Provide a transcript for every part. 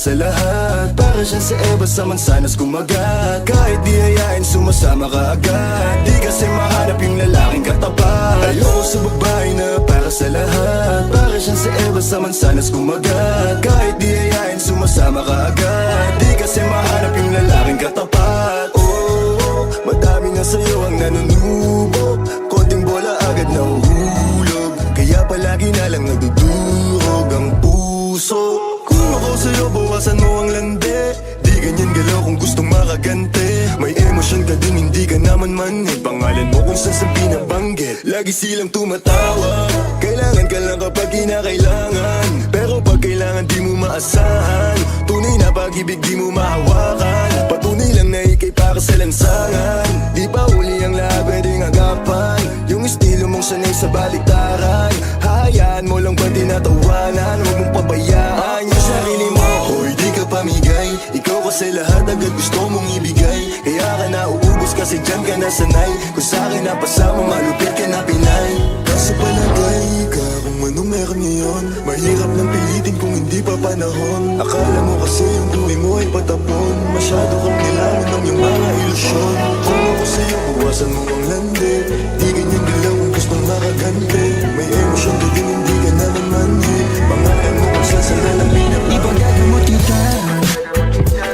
sa lahat. Para siyang si Eva sa mansanas kumagat. Kahit di hayain sumasama ka agad. Di kasi mahanap yung lalaking katapat. Ayoko sa babae na para sa lahat. Para siyang si Eva sa mansanas kumagat. Kahit di hayain sumasama ka agad. Di kasi mahanap yung lalaking katapat. Oh, madami na sa'yo ang nanunubo. Konting bola agad na uhulog. Kaya palagi na lang nadudurog ang puso. Kung ako sa'yo bawasan mo ang landi. Di ganyan galaw kung gustong makagante. May emosyon ka din hindi ka naman manhid. Pangalan mo kung saan binabanggit. Lagi silang tumatawa. Kailangan ka lang kapag kinakailangan. Pero pag kailangan di mo maasahan. Tunay na pag-ibig di mo mahawakan. Patunay lang na ikay para sa lansangan. Di pa uli ang lahat pwedeng agapan. Yung estilo mong sanay sa baliktaran. Hayaan mo lang ba tinatawanan. Huwag mong pabayaan yung sarili mo. Hoy di ka pamigay. Ikaw kasi lahat agad gusto mong ibigay. Kaya ka nauubos kasi dyan ka nasanay. Kung sa'kin napasama malupit ka na Pinay. Kaso palagay ka kung anong meron ngayon. Mahirap lang pilitin kung hindi pa panahon. Akala mo kasi yung buhay mo ay patapon. Masyado kang kailangan ng iyong mga ilusyon. Kung ako sa'yo buwasan mo ang landi. Di ganyan galaw kung gustong makagante. May emosyon ka din hindi ka naman manhid. Pangalan mo kung saan sa lalang pinapakita. Ipagagamot kita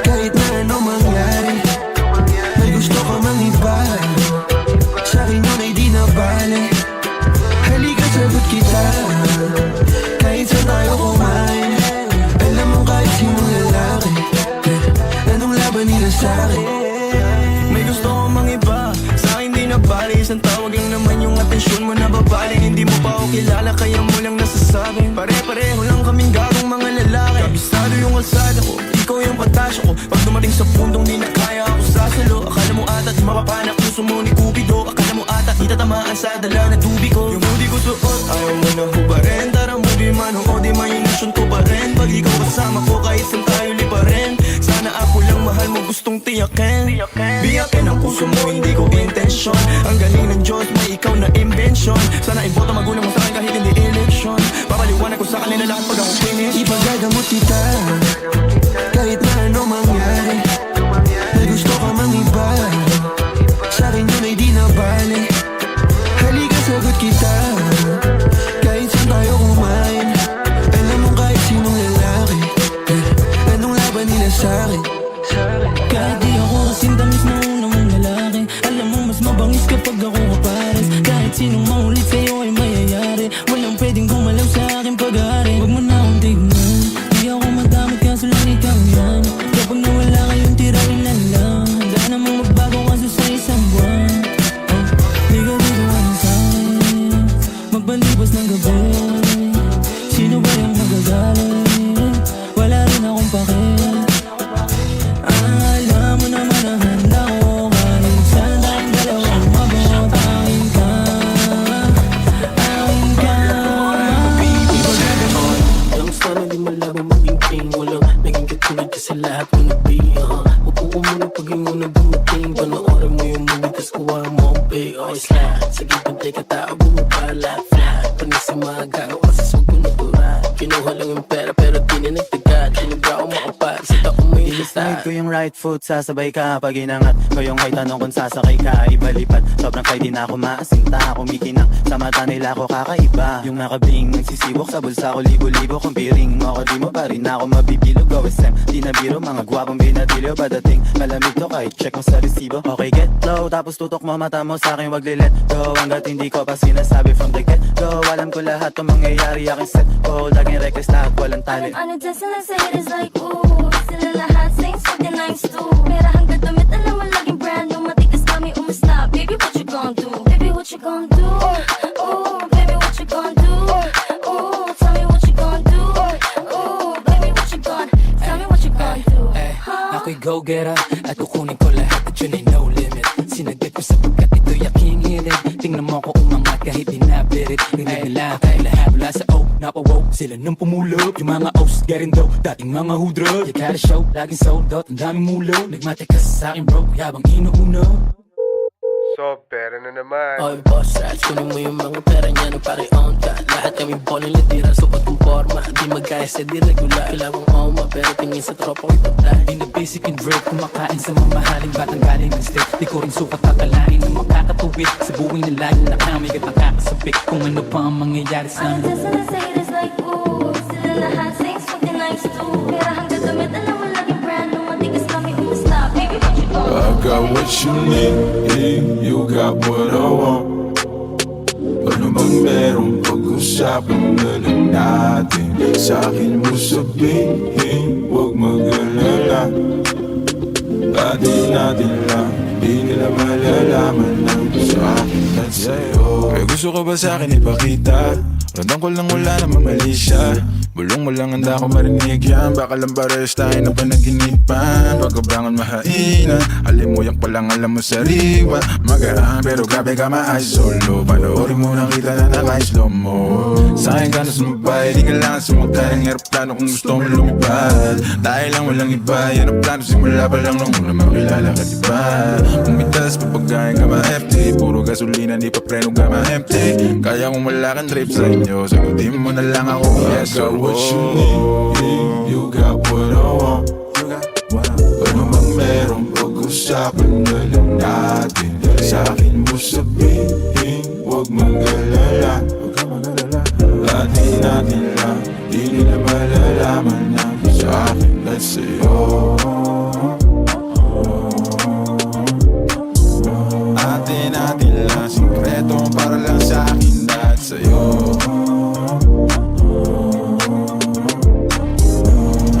kahit na ano mangyari. May gusto ka mang iba. Sa'kin yun ay di na bale. Halika sagot kita kahit saan tayo kumain. Alam mo kahit sinong lalaki, anong laban nila sa'kin. May gusto ko mang iba. Sa'kin di na bale. Isang tawag lang naman yung atensyon mo na babaling. Hindi mo pa ako kilala kaya mo lang nasasabi. Pare-pareho lang kaming gagong mga lalaki. Kabisado yung kalsada ko, ikaw yung patasyo ko. Pag dumating sa pundong di na kaya ako sasalo. Akala mo ata di mapapanak puso mo ni Cupido. Akala mo ata di tatamaan sa dala na tubig ko. Yung hoodie ko suot ayaw mo na hubarin. Tara mo di man o di mahinasyon ko pa rin. Pag ikaw kasama ko kahit saan tayo lipa rin. Sana ako lang mahal mo gustong tiyakin. Biyakin ang puso mo hindi ko intensyon. Ang galing ng Diyos may ikaw na invention. Sana iboto magulang mo sa'kin kahit hindi election. Papaliwanag ko sa kanila lahat pag ako finish. Ipagagamot kita kahit na ano mangyari. May gusto ka mang iba. Sa'kin yun ay di na bale. Halika sagot kita kahit saan tayo kumain. Alam mo kahit sinong lalaki, anong laban nila sa'kin. Kahit di ako kasing tamis na una mong lalaki. Alam mo mas mabangis kapag ako kapares. Kahit sinong maulit sa'yo ay mayayari. Walang pwedeng gumalaw sa aking pag-aari. Huwag mo na akong tignan. Di ako madamit kaso lang ikaw yan. Kapag nawala kayong tirahin lang lang. Handa namang magbago kaso sa isang buwan. Di ka dito ano sa'kin. Magbalibas ng gabi. Sino ba yung magagaling? Wala rin akong pakialam. Alam mo naman na handa ko. Kahit saan tayong dalawang mabot. Akin ka, akin ka. Alam sana di malabo maging king. Walang naging katulad ka sa lahat mo nag-be. Upo ko muna pag yung unang dumating. Panoorin mo yung movie tas kuha mo ang pay. O slide, sige pantay ka tao bumabala. Flat, panis sa mga gagawa sa sugo na turat. Kinuha lang yung pera pero di na nagtagad. Tinubra ko makapag sa taong may Ilisnate ko yung right foot, sasabay ka pag inangat ko yung may tanong kung sasakay ka, ibalipat. Sobrang kay di na ako maasinta, kumikinang sa mata nila ko kakaiba. Yung nakabing nagsisibok sa bulsa ko libo-libo. Kung piring mo ako di mo pa rin ako mabibilog. OSM, di na biro, mga gwapong binadilyo. Padating malamig to kahit check mo sa resibo. Okay, get low, tapos tutok mo mata mo sa'kin, wag lilet go. Hanggat hindi ko pa sinasabi from the get go. Alam ko lahat to mangyayari, aking set go. Laging reckless lahat, walang talent. On a dancing like say it is like ooh. Sila lahat saying something nice too. Pera hanggang damit, alam mo laging brand new. Matikas kami umasta. Baby, what you gon' do? Baby, what you gon' do? Ooh, baby, what you gon' do? Ooh, tell me what you gon' do? Ooh, baby, what you gon' tell me what you gon' do? Ako'y go-getter at kukunin ko lahat at yun ay no limit. Sinagad ko sapagkat ito'y aking hilig. Tingnan mo ko umangat kahit dinabirit. Rinig nila tayo lahat mula sa O napawoke. Sila nang pumulog, yung mga O's getting dough. Dating mga hudrog, you gotta show. Laging sold out, ang daming mulo. Nagmatikas sa akin bro, yabang inuuno. So, pera na naman. Oy boss rats, kunin mo yung mga pera niya nung pare on ka. Lahat kami boning litira, sukat ng forma. Di magkaya sa di regular, kailangang oma. Pero tingin sa tropa ko'y patay. Di na basic and break, kumakain sa mamahaling batang galing ng state. Di ko rin sukat tatalain ng makakatuwid. Sa buhay na lagi na kami at nakakasabik. Kung ano pa ang mangyayari sa I'm amin. just gonna say this like ooh, still in the hot things, fucking nice too. Pero hanggang damit, alam mo laging brand new, matigas kami umasta. Baby, what you gon' I got what you need, you got what I want. Ano bang merong pag-usapan na lang natin? Sa akin mo sabihin, huwag mag-alala. Atin natin lang, di nila malalaman ang sa akin at sa'yo. May gusto ka ba sa akin ipakita? Randang ko lang wala naman mali siya. Bulong mo lang handa ko marinig yan. Baka lang pares tayo na panaginipan. Pagkabangan mahainan, alimuyak pa lang alam mo sariwa. Magaan pero grabe ka ma-eyes solo. Panoorin mo nakita na naka-slow mo. Sa akin ka na sumabay, di kailangan sumakay ng aeroplano kung gusto mo lumipad. Tayo lang walang iba, yan ang plano. Simula pa lang nung una makilala ka diba. Pumitas pa pagkain ka ma-FT. Puro gasolina, di pa preno ka ma-empty. Kaya kung wala kang trip sa inyo, sagutin mo na lang ako. Yes, I got what you need, you got what I want. Ano mang merong pag-usapan na lang natin. Sa akin mo sabihin, huwag mag-alala. Atin natin lang, di nila malalaman na sa akin at sa'yo. Atin natin lang, sikreto para lang sa akin at sa'yo.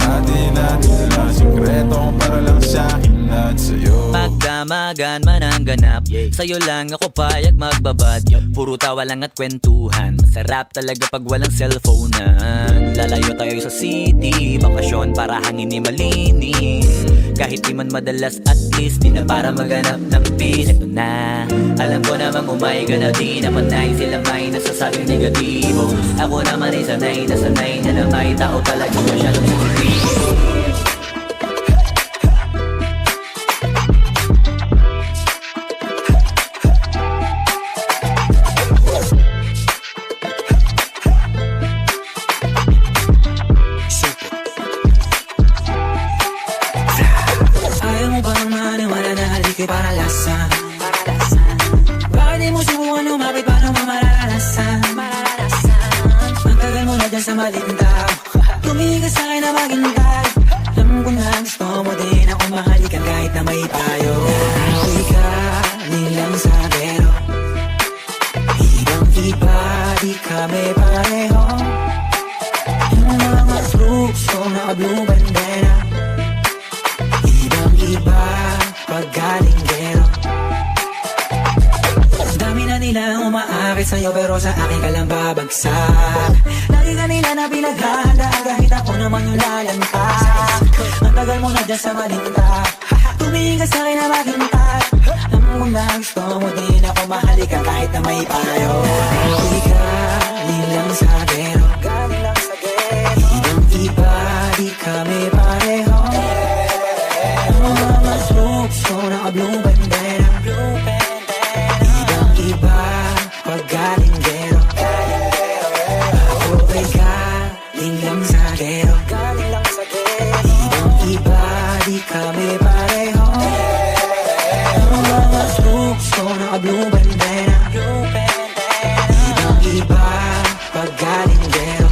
Atin natin lang, sikreto para lang sa akin at sa'yo. Magdamagan man ang ganap, sa'yo lang ako payag magbabad. Puro tawa lang at kwentuhan, masarap talaga pag walang cellphonean. Lalayo tayo sa city, bakasyon para hangin ni malinis. Kahit di man madalas at least, di na para maganap ng peace. Ito na, alam ko namang umay ka na di na panay. Sila may nasasabing negatibo, ako naman ay sanay na sanay na may tao talaga masyadong sensitibo. Ayaw mo bang maniwala na halik ay para lasan? Bakit di mo subukan lumapit paano mo mararanasan? Ang tagal mo na dyan sa maling tao. Tumingin ka sa'kin na maghintay. Alam ko na gusto mo din ako mahalikan kahit na may payo. Ako'y kanilang sabero. Ibang-iba, di kami pareho. Yung mga troops ko naka-blue bandera. Ibang-iba, paggalinggero. Dami na nila umaakit sa'yo pero sa akin ka lang babagsak. Lagi ka nila na pinaghahandaan kahit ako naman yung lalantak. Ang tagal mo na dyan sa malinta. Tumingin ka sa'kin na maghintay. Alam mo na gusto mo din ako mahalikan kahit na may payo. Ako'y galing lang sa gero. Ibang-iba, di kami pareho. Mga troops ko naka-blue bandera. Ibang-iba, paggalinggero. Ako ay galing lang sa gero. Ibang-iba, di kami pareho. Mga troops ko naka-blue bandera. Ibang-iba, paggalinggero.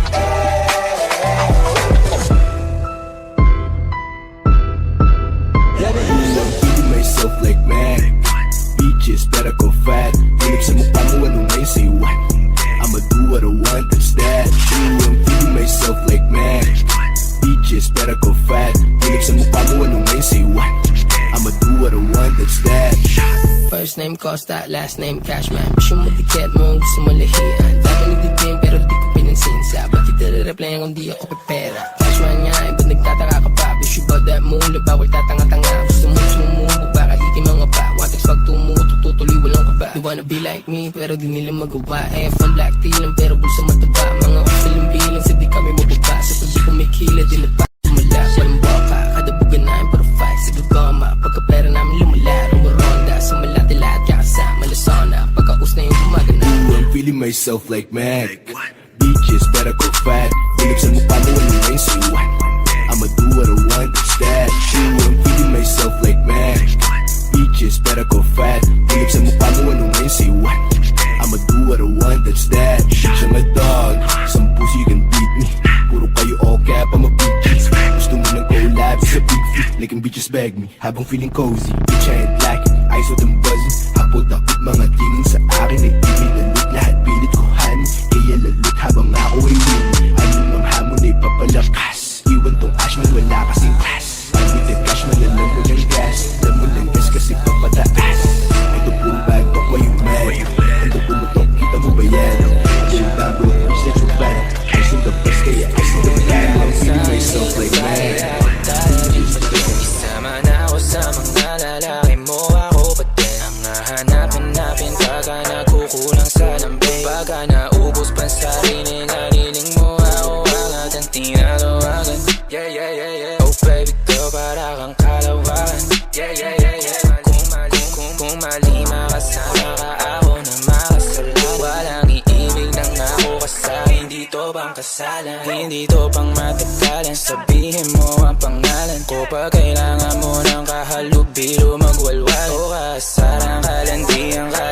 Feeding myself like mad. Beaches, better go fat. Philip sa mukha mo, ano na yung say what? I'ma do what I want, that's that. Ooh, I'm feeding myself like mad. Beaches, better go fat. Philip sa mukha mo, ano na yung say what? I'ma do what I want, that's that. First name Costa, last name Cashman. Gusto mo tiket mo, gusto mo lahian. Dami nagtitim pero di ko pinansin. Sabat kita re-replyan kung di ako pepera. Cashman nga, ba't nagtataka ka pa? Wish you about that mula, bawal tatanga-tanga. Gusto mo sumubo, baka itim mga pa. Watex pag tumuto, tutuloy walang kaba. You wanna be like me, pero di nila magawa. F1 black tea lang, pero bulsa mataba. Mga usalang bilang, sa di kami mababa. Sa pag-di ko may kila, di na pa tumala. Walang baka, kada bugan namin para fight. Sa gagama, pagkapera namin lumala. Rumaronda, sa malati lahat kakasama. feeling myself like mad. Bitches better go fat. Binuksan mo pa mo ano ngayon, say what? I'ma do what I want, it's that. Ooh, I'm feeling myself like mad. Bitches better go fat. Binuksan mo pa mo ano ngayon, say what? I'ma do what I want, that's that. Siya my dog, some pussy can beat me. Puro kayo all cap, I'm a big G. Gusto mo ng collab sa big feet. Like bitches bag me, habang feeling cozy. Bitch, I ain't lacking, eyes with them buzzing. Hapot-hapot mga tingin sa akin. Ay di minalut, lahat pilit ko han. Kaya lalut habang ako ay win. Ano mang hamon ay papalakas. Iwan tong ashman, wala kasing class. Pag with the cash, malalam mo ng gas. Alam mo lang gas kasi papataas. Ito puro bag, talk why you mad. Ito pumutok, kita mo ba yan? Yung bago, reset your plan. Ice in the bus, kaya ice in the plan. I'm feeling myself like mad. Isama na ako sa mga lalaki mo, ako pa din ang hahanapin pagka nagkukulang sa lambing. Pagka naubos pa sa sarili, naniling mo ako agad ang tinatawagan. Yeah, yeah, yeah, yeah. Oh baby girl, para kang kalawakan. Yeah, yeah, yeah, yeah. Kung mali makasama ka, ako na makasalanan. Walang iibig ng ako kasakin, dito bang kasalan? Hindi to pang matagalan, sabihin mo ang pangalan ko. Pag kailangan mo ng kahalubilo, magwalwal o kasaran, kalandian ka.